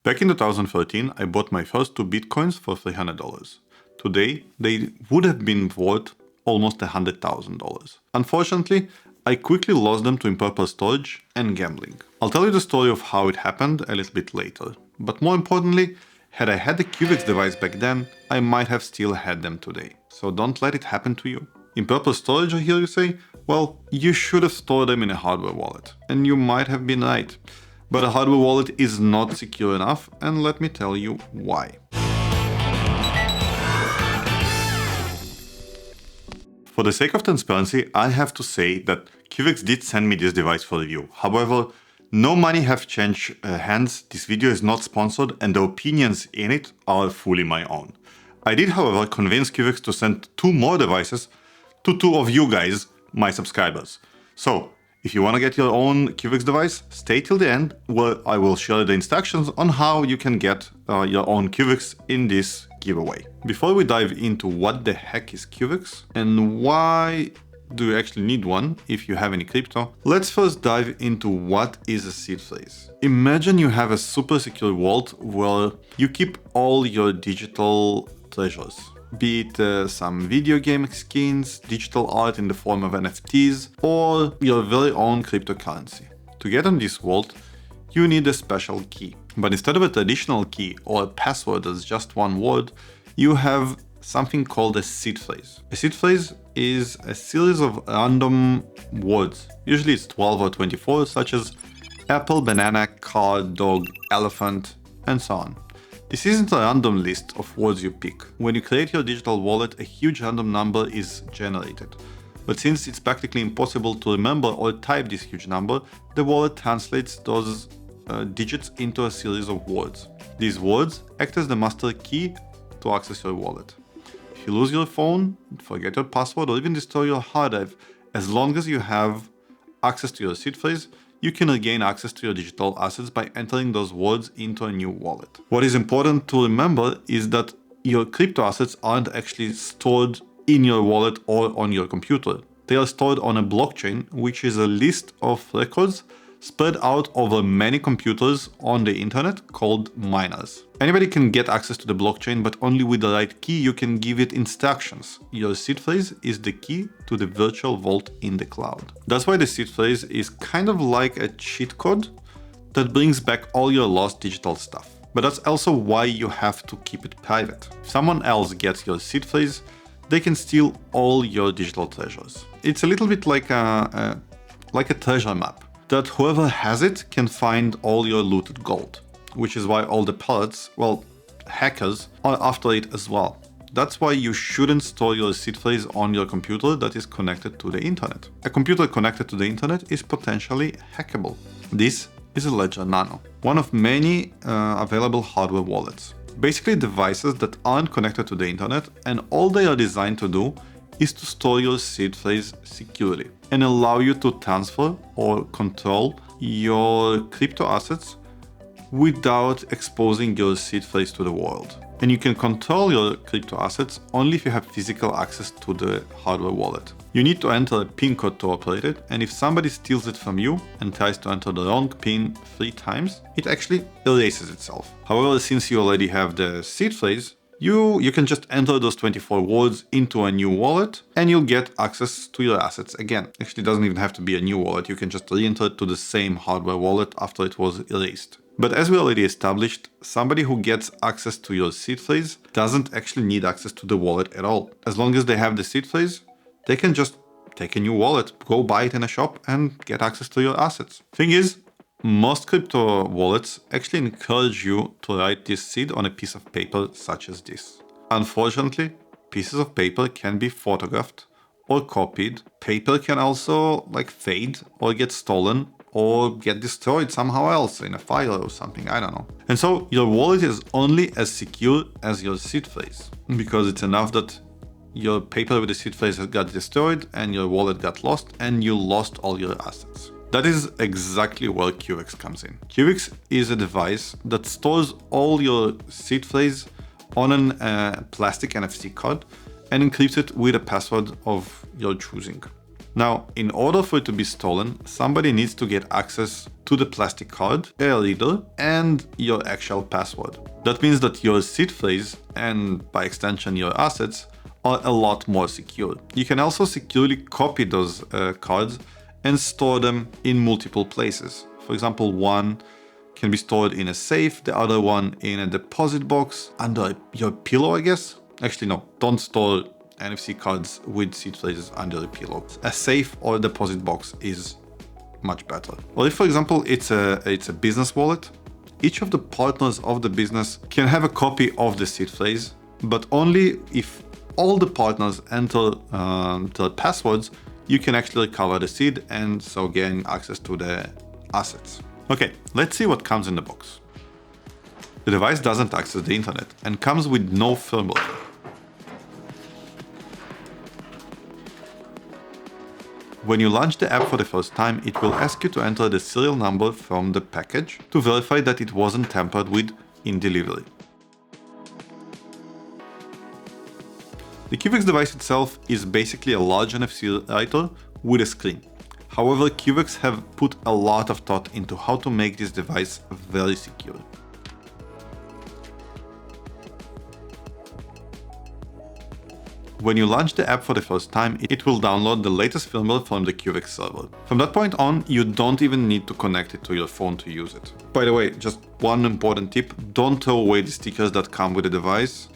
Back in 2013, I bought my first 2 bitcoins for $300. Today, they would have been worth almost $100,000. Unfortunately, I quickly lost them to improper storage and gambling. I'll tell you the story of how it happened a little bit later. But more importantly, had I had the Cuvex device back then, I might have still had them today. So don't let it happen to you. Improper storage, I hear you say? Well, you should have stored them in a hardware wallet. And you might have been right. But a hardware wallet is not secure enough, and let me tell you why. For the sake of transparency, I have to say that Cuvex did send me this device for review. However, no money have changed hands, this video is not sponsored, and the opinions in it are fully my own. I did, however, convince Cuvex to send 2 more devices to 2 of you guys, my subscribers. So, if you want to get your own Cuvex device, stay till the end, where I will share the instructions on how you can get your own Cuvex in this giveaway. Before we dive into what the heck is Cuvex and why do you actually need one if you have any crypto, let's first dive into what is a seed phrase. Imagine you have a super secure vault where you keep all your digital treasures. Be it some video game skins, digital art in the form of NFTs, or your very own cryptocurrency. To get on this vault, you need a special key. But instead of a traditional key or a password that's just one word, you have something called a seed phrase. A seed phrase is a series of random words. Usually it's 12 or 24, such as apple, banana, car, dog, elephant, and so on. This isn't a random list of words you pick. When you create your digital wallet, a huge random number is generated. But since it's practically impossible to remember or type this huge number, the wallet translates those digits into a series of words. These words act as the master key to access your wallet. If you lose your phone, forget your password, or even destroy your hard drive, as long as you have access to your seed phrase, you can regain access to your digital assets by entering those words into a new wallet. What is important to remember is that your crypto assets aren't actually stored in your wallet or on your computer. They are stored on a blockchain, which is a list of records spread out over many computers on the internet called miners. Anybody can get access to the blockchain, but only with the right key you can give it instructions. Your seed phrase is the key to the virtual vault in the cloud. That's why the seed phrase is kind of like a cheat code that brings back all your lost digital stuff. But that's also why you have to keep it private. If someone else gets your seed phrase, they can steal all your digital treasures. It's a little bit like a treasure map, that whoever has it can find all your looted gold, which is why all the pirates, well, hackers, are after it as well. That's why you shouldn't store your seed phrase on your computer that is connected to the internet. A computer connected to the internet is potentially hackable. This is a Ledger Nano, one of many available hardware wallets. Basically devices that aren't connected to the internet, and all they are designed to do is to store your seed phrase securely and allow you to transfer or control your crypto assets without exposing your seed phrase to the world. And you can control your crypto assets only if you have physical access to the hardware wallet. You need to enter a PIN code to operate it, and if somebody steals it from you and tries to enter the wrong PIN 3 times, it actually erases itself. However, since you already have the seed phrase, you can just enter those 24 words into a new wallet and you'll get access to your assets again. Actually, it doesn't even have to be a new wallet. You can just re-enter it to the same hardware wallet after it was erased. But as we already established, somebody who gets access to your seed phrase doesn't actually need access to the wallet at all. As long as they have the seed phrase, they can just take a new wallet, go buy it in a shop and get access to your assets. Thing is, most crypto wallets actually encourage you to write this seed on a piece of paper such as this. Unfortunately, pieces of paper can be photographed or copied. Paper can also fade or get stolen or get destroyed somehow else in a fire or something, I don't know. And so your wallet is only as secure as your seed phrase, because it's enough that your paper with the seed phrase got destroyed and your wallet got lost and you lost all your assets. That is exactly where Cuvex comes in. Cuvex is a device that stores all your seed phrase on a plastic NFC card and encrypts it with a password of your choosing. Now, in order for it to be stolen, somebody needs to get access to the plastic card, a reader, and your actual password. That means that your seed phrase, and by extension your assets, are a lot more secure. You can also securely copy those cards and store them in multiple places. For example, one can be stored in a safe, the other one in a deposit box under your pillow, I guess. Actually, no, don't store NFC cards with seed phrases under a pillow. A safe or a deposit box is much better. Or if, for example, it's a business wallet, each of the partners of the business can have a copy of the seed phrase, but only if all the partners enter their passwords, you can actually recover the seed and so gain access to the assets. Okay, let's see what comes in the box. The device doesn't access the internet and comes with no firmware. When you launch the app for the first time, it will ask you to enter the serial number from the package to verify that it wasn't tampered with in delivery. The Cuvex device itself is basically a large NFC writer with a screen. However, Cuvex have put a lot of thought into how to make this device very secure. When you launch the app for the first time, it will download the latest firmware from the Cuvex server. From that point on, you don't even need to connect it to your phone to use it. By the way, just one important tip, don't throw away the stickers that come with the device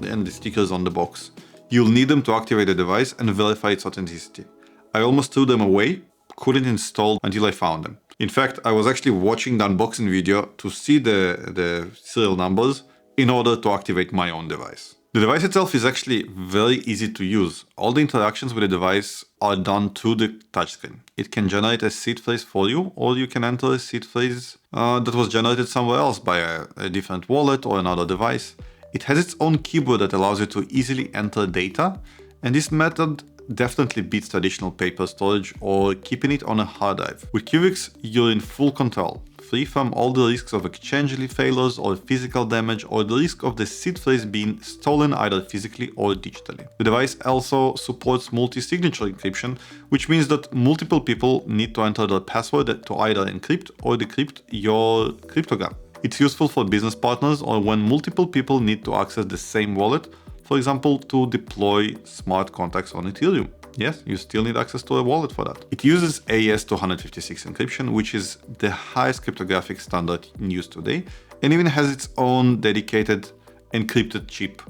and the stickers on the box. You'll need them to activate the device and verify its authenticity. I almost threw them away, couldn't install until I found them. In fact, I was actually watching the unboxing video to see the serial numbers in order to activate my own device. The device itself is actually very easy to use. All the interactions with the device are done through the touchscreen. It can generate a seed phrase for you, or you can enter a seed phrase that was generated somewhere else by a different wallet or another device. It has its own keyboard that allows you to easily enter data, and this method definitely beats traditional paper storage or keeping it on a hard drive. With Cuvex, you're in full control, free from all the risks of exchange failures or physical damage or the risk of the seed phrase being stolen either physically or digitally. The device also supports multi-signature encryption, which means that multiple people need to enter their password to either encrypt or decrypt your cryptogram. It's useful for business partners or when multiple people need to access the same wallet, for example, to deploy smart contracts on Ethereum. Yes, you still need access to a wallet for that. It uses AES-256 encryption, which is the highest cryptographic standard in use today, and even has its own dedicated encrypted chip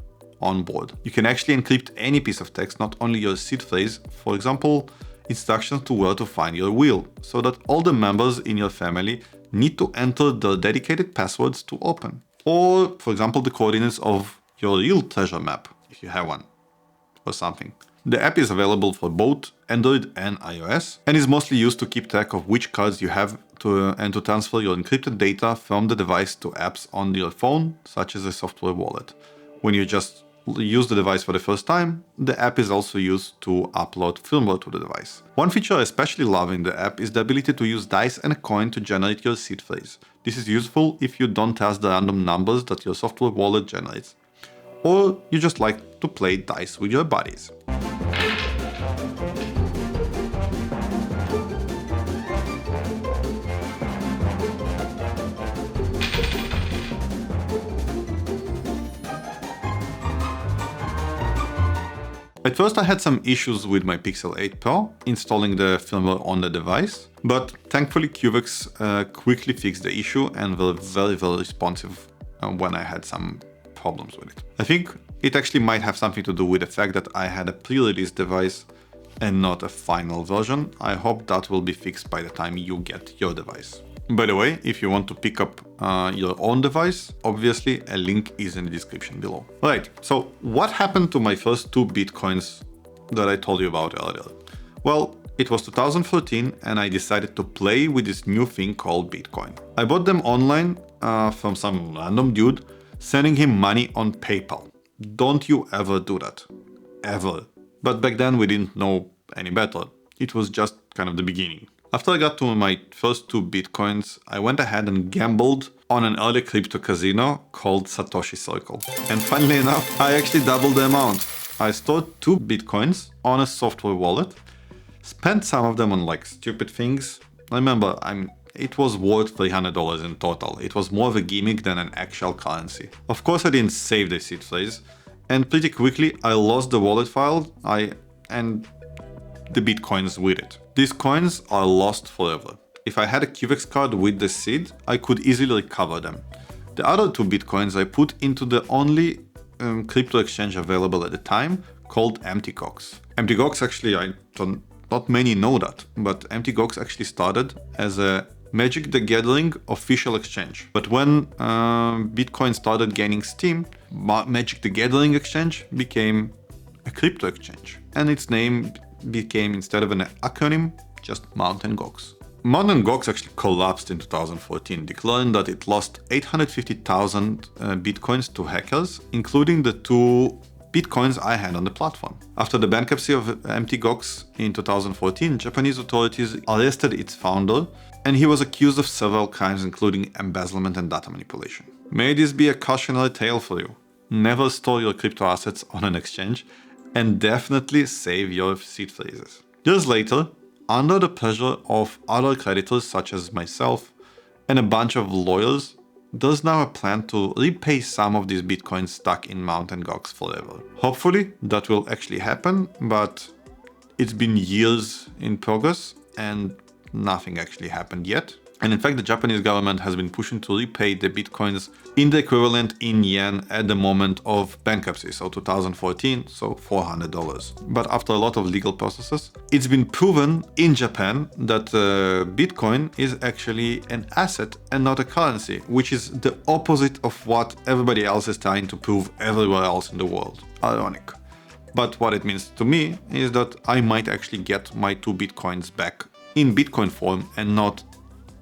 on board. You can actually encrypt any piece of text, not only your seed phrase, for example, instructions to where to find your will, so that all the members in your family need to enter their dedicated passwords to open. Or, for example, the coordinates of your real treasure map, if you have one, or something. The app is available for both Android and iOS, and is mostly used to keep track of which cards you have and to transfer your encrypted data from the device to apps on your phone, such as a software wallet. When you just use the device for the first time, the app is also used to upload firmware to the device. One feature I especially love in the app is the ability to use dice and a coin to generate your seed phrase. This is useful if you don't trust the random numbers that your software wallet generates, or you just like to play dice with your buddies. At first I had some issues with my Pixel 8 Pro installing the firmware on the device, but thankfully Cuvex quickly fixed the issue and were very responsive when I had some problems with it. I think it actually might have something to do with the fact that I had a pre-release device and not a final version. I hope that will be fixed by the time you get your device. By the way, if you want to pick up your own device, obviously a link is in the description below. Right, so what happened to my first 2 Bitcoins that I told you about earlier? Well, it was 2013 and I decided to play with this new thing called Bitcoin. I bought them online from some random dude, sending him money on PayPal. Don't you ever do that. Ever. But back then we didn't know any better. It was just kind of the beginning. After I got to my first 2 Bitcoins, I went ahead and gambled on an early crypto casino called Satoshi Circle. And funnily enough, I actually doubled the amount. I stored 2 Bitcoins on a software wallet, Spent some of them on like stupid things. Remember, it was worth $300 in total. It was more of a gimmick than an actual currency. Of course, I didn't save the seed phrase, and pretty quickly I lost the wallet file and the bitcoins with it. These coins are lost forever. If I had a Cuvex card with the seed, I could easily recover them. The other 2 bitcoins I put into the only crypto exchange available at the time, called MTGOX. MTGOX actually, not many know that, but MTGOX actually started as a Magic the Gathering official exchange. But when Bitcoin started gaining steam, Magic the Gathering exchange became a crypto exchange. And its name became, instead of an acronym, just Mt. Gox. Mt. Gox actually collapsed in 2014, declaring that it lost 850,000 bitcoins to hackers, including the 2 bitcoins I had on the platform. After the bankruptcy of MTGOX in 2014, Japanese authorities arrested its founder, and he was accused of several crimes including embezzlement and data manipulation. May this be a cautionary tale for you. Never store your crypto assets on an exchange, and definitely save your seed phrases. Years later, under the pressure of other creditors such as myself and a bunch of lawyers, there's now a plan to repay some of these bitcoins stuck in Mt. Gox forever. Hopefully that will actually happen, but it's been years in progress and nothing actually happened yet. And in fact, the Japanese government has been pushing to repay the bitcoins in the equivalent in yen at the moment of bankruptcy, so 2014, so $400. But after a lot of legal processes, it's been proven in Japan that Bitcoin is actually an asset and not a currency, which is the opposite of what everybody else is trying to prove everywhere else in the world. Ironic. But what it means to me is that I might actually get my 2 bitcoins back in Bitcoin form and not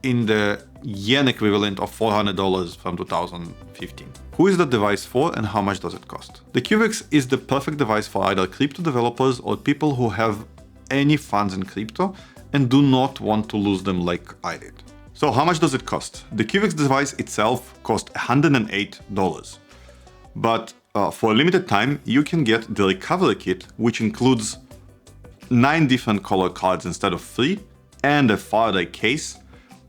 in the yen equivalent of $400 from 2015. Who is the device for and how much does it cost? The Cuvex is the perfect device for either crypto developers or people who have any funds in crypto and do not want to lose them like I did. So how much does it cost? The Cuvex device itself cost $108. But for a limited time, you can get the recovery kit, which includes 9 different color cards instead of 3, and a Faraday case,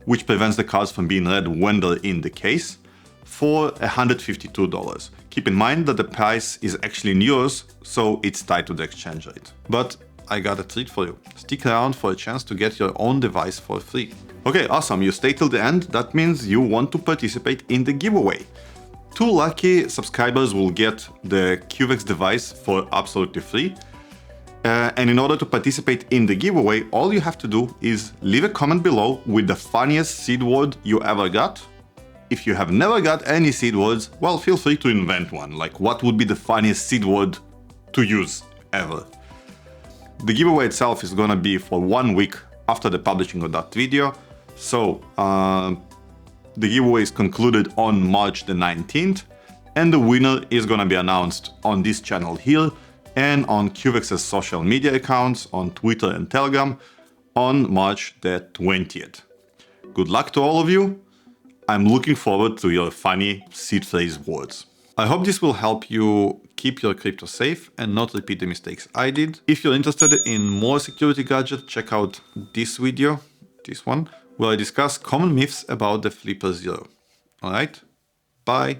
which prevents the cards from being read when they're in the case, for $152. Keep in mind that the price is actually in euros, so it's tied to the exchange rate. But I got a treat for you. Stick around for a chance to get your own device for free. Okay, awesome, you stay till the end. That means you want to participate in the giveaway. 2 lucky subscribers will get the Cuvex device for absolutely free. And in order to participate in the giveaway, all you have to do is leave a comment below with the funniest seed word you ever got. If you have never got any seed words, well, feel free to invent one. Like, what would be the funniest seed word to use ever? The giveaway itself is gonna be for 1 week after the publishing of that video. So the giveaway is concluded on March the 19th, and the winner is gonna be announced on this channel here and on Cuvex's social media accounts on Twitter and Telegram on March the 20th. Good luck to all of you. I'm looking forward to your funny seed phrase words. I hope this will help you keep your crypto safe and not repeat the mistakes I did. If you're interested in more security gadgets, check out this video, this one, where I discuss common myths about the Flipper Zero. Alright, bye.